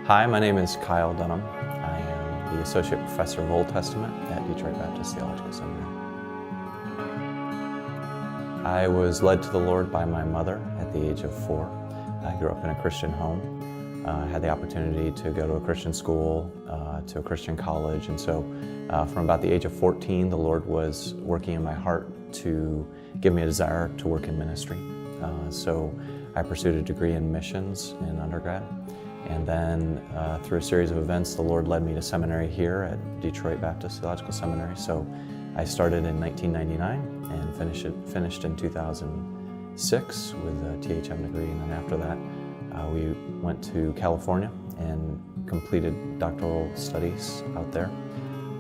Hi, my name is Kyle Dunham. I am the Associate Professor of Old Testament at Detroit Baptist Theological Seminary. I was led to the Lord by my mother at the age of 4. I grew up in a Christian home. I had the opportunity to go to a Christian school, to a Christian college, and so from about the age of 14, the Lord was working in my heart to give me a desire to work in ministry. So I pursued a degree in missions in undergrad. And then through a series of events, the Lord led me to seminary here at Detroit Baptist Theological Seminary. So I started in 1999 and finished in 2006 with a THM degree. And then after that, we went to California and completed doctoral studies out there.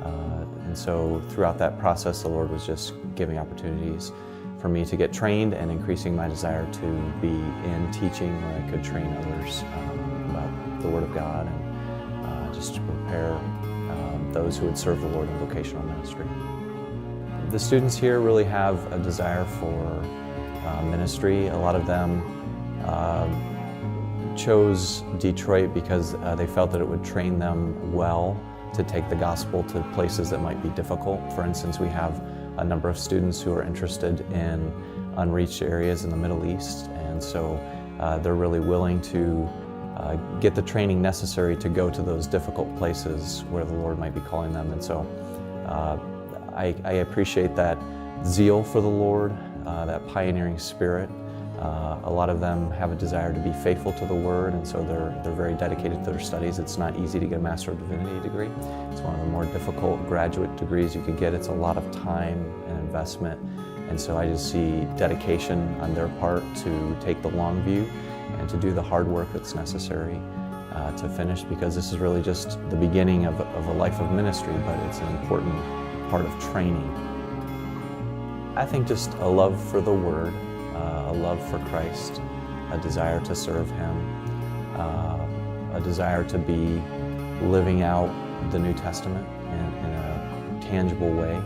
And so throughout that process, the Lord was just giving opportunities for me to get trained and increasing my desire to be in teaching where I could train others about the Word of God and just to prepare those who would serve the Lord in vocational ministry. The students here really have a desire for ministry. A lot of them chose Detroit because they felt that it would train them well to take the gospel to places that might be difficult. For instance, we have a number of students who are interested in unreached areas in the Middle East, and so they're really willing to get the training necessary to go to those difficult places where the Lord might be calling them. And so I appreciate that zeal for the Lord, that pioneering spirit. A lot of them have a desire to be faithful to the Word, and so they're very dedicated to their studies. It's not easy to get a Master of Divinity degree. It's one of the more difficult graduate degrees you could get. It's a lot of time and investment, and so I just see dedication on their part to take the long view and to do the hard work that's necessary to finish, because this is really just the beginning of a life of ministry, but it's an important part of training. I think just a love for the Word, a love for Christ, a desire to serve Him, a desire to be living out the New Testament in a tangible way.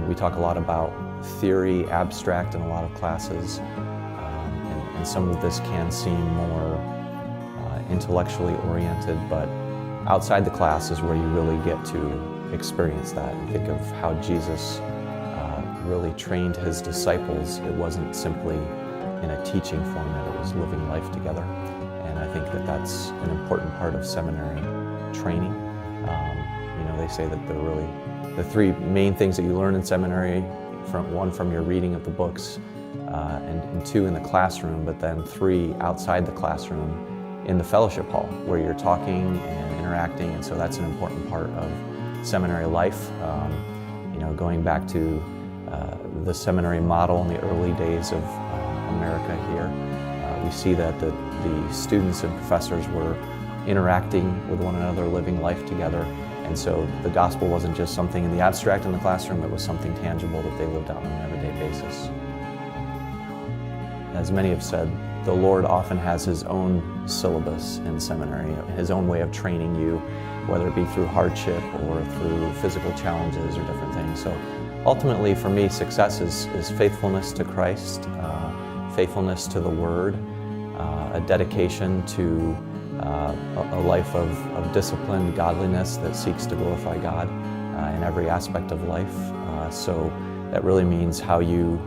We talk a lot about theory, abstract in a lot of classes, and some of this can seem more intellectually oriented, but outside the class is where you really get to experience that and think of how Jesus really trained His disciples. It wasn't simply in a teaching format, it was living life together. And I think that that's an important part of seminary training. They say that they're really the three main things that you learn in seminary, one from your reading of the books, and two in the classroom, but then three outside the classroom in the fellowship hall where you're talking and interacting. And so that's an important part of seminary life. Going back to the seminary model in the early days of America here, we see that the students and professors were interacting with one another, living life together. And so the gospel wasn't just something in the abstract in the classroom, it was something tangible that they lived out on an everyday basis. As many have said, the Lord often has His own syllabus in seminary, His own way of training you, whether it be through hardship or through physical challenges or different things. So ultimately, for me, success is faithfulness to Christ, faithfulness to the Word, a dedication to a life of disciplined godliness that seeks to glorify God in every aspect of life. So that really means how you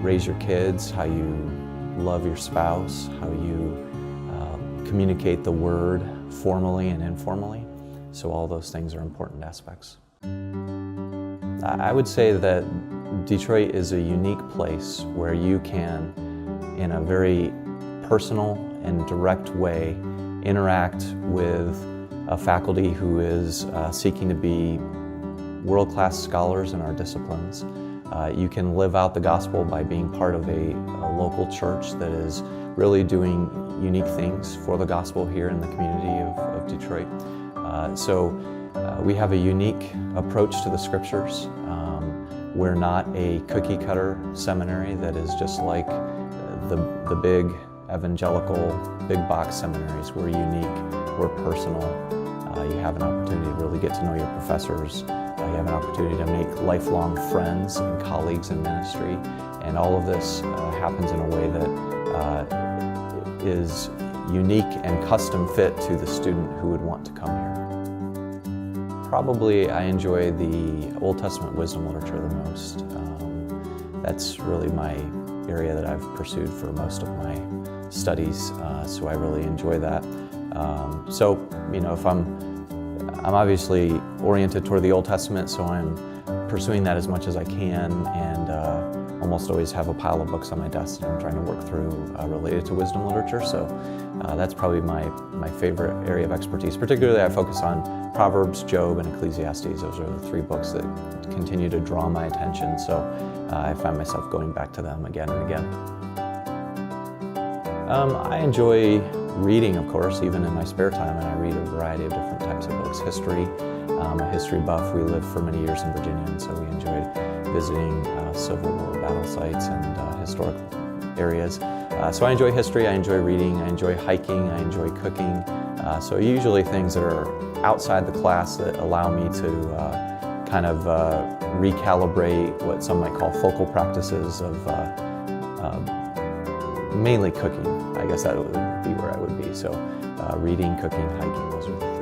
raise your kids, how you love your spouse, how you communicate the Word formally and informally. So all those things are important aspects. I would say that Detroit is a unique place where you can, in a very personal and direct way, interact with a faculty who is seeking to be world-class scholars in our disciplines. You can live out the gospel by being part of a local church that is really doing unique things for the gospel here in the community of Detroit. We have a unique approach to the Scriptures. We're not a cookie-cutter seminary that is just like the big evangelical, big-box seminaries. We're unique, we're personal. You have an opportunity to really get to know your professors. You have an opportunity to make lifelong friends and colleagues in ministry. And all of this happens in a way that is unique and custom fit to the student who would want to come here. Probably I enjoy the Old Testament wisdom literature the most. That's really my area that I've pursued for most of my studies, so I really enjoy that. So, you know, if I'm obviously oriented toward the Old Testament, so I'm pursuing that as much as I can, and almost always have a pile of books on my desk that I'm trying to work through related to wisdom literature. So that's probably my favorite area of expertise. Particularly I focus on Proverbs, Job, and Ecclesiastes. Those are the three books that continue to draw my attention, so I find myself going back to them again and again. I enjoy reading, of course, even in my spare time, and I read a variety of different types of books. History, I'm a history buff. We lived for many years in Virginia, and so we enjoyed visiting Civil War battle sites and historical areas. So I enjoy history, I enjoy reading, I enjoy hiking, I enjoy cooking. So usually things that are outside the class that allow me to kind of recalibrate what some might call focal practices of mainly cooking. I guess that would be where I would be. So reading, cooking, hiking, those are the